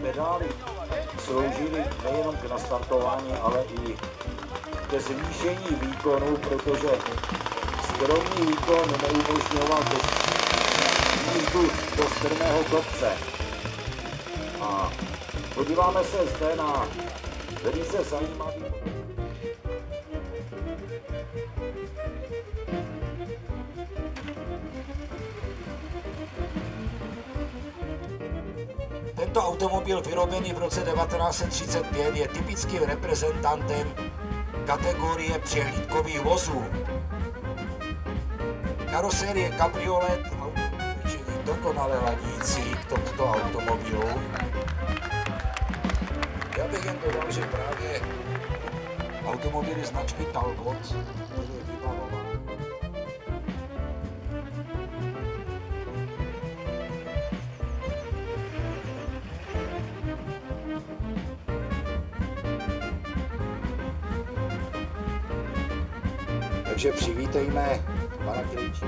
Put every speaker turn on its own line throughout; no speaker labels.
pedály sloužily nejenom k nastartování, ale i ke zvýšení výkonu, protože skromný výkon neumožňoval jízdu do strmého kopce. A podíváme se zde na velice zajímavý.
Tento automobil vyrobený v roce 1935 je typickým reprezentantem kategorie přehlídkových vozů. Karosérie kabriolet, čili dokonale ladící k tomuto automobilu. Já bych jen dodal, že právě automobily značky Talbot byly vybavovány. Takže přivítejme pana Krejčí.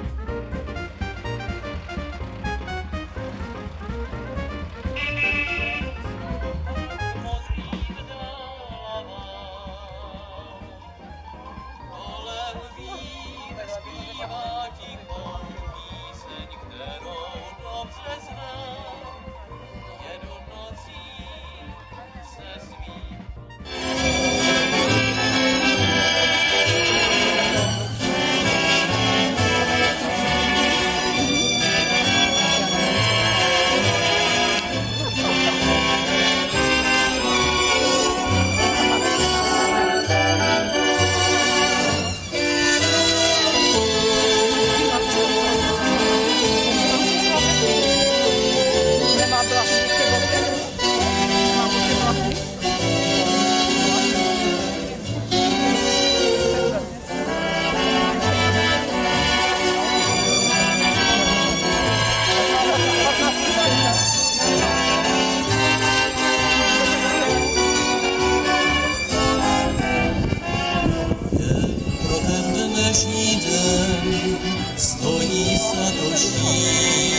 Stojí se doží,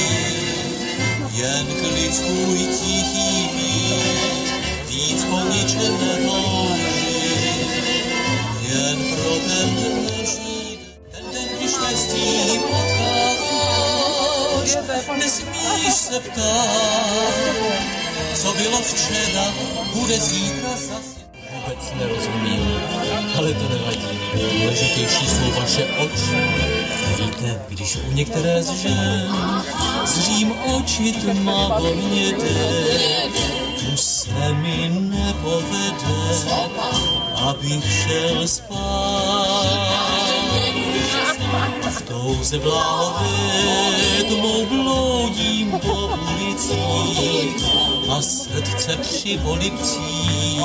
jen klid tvůj tichý mír, víc po ničem netouží, jen pro ten dnešní den, když štěstí potkáš, nesmíš se ptát, co bylo včera, bude zítra zase. Vůbec nerozumím, ale to nevadí. Důležitější jsou vaše oči. Víte, když u některé z žen zřím oči tmavo hnědé, tu se mi nepovede, abych šel spát. V touze bláhové tmou bloudím po ulicích a srdce při polipcích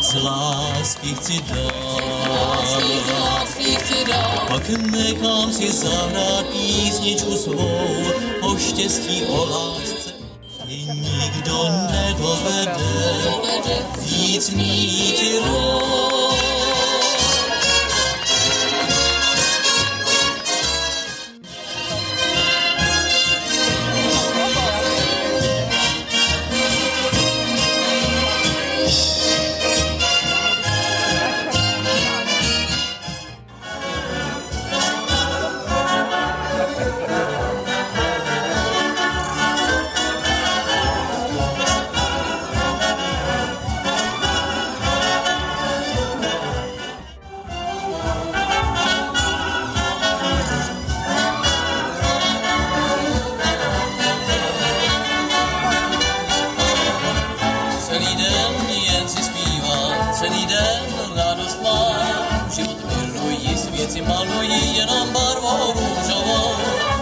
z lásky chci dát. Pak nechám si zahrát písničku svou o štěstí, o lásce. I nikdo nedovede víc mít rok. Celý den radost mám, život miluji, svět si maluji jenom barvou růžovou.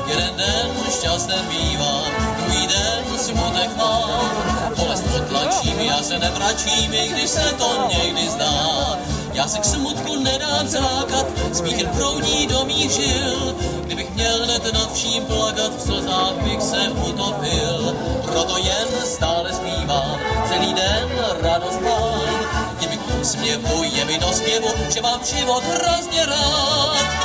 Jeden den šťastný bývá, druhý den smutek mám. Bolest potlačím, já se nevračím, i když se to někdy zdá. Já se k smutku nedám zákat, smích proudí do mých žil. Kdybych měl hned nad vším plakat, v slzách bych se utopil. Proto jen stále zpívám, celý den radost mám. Kdybych usměvu, je mi do zpěvu, že mám život hrozně rád.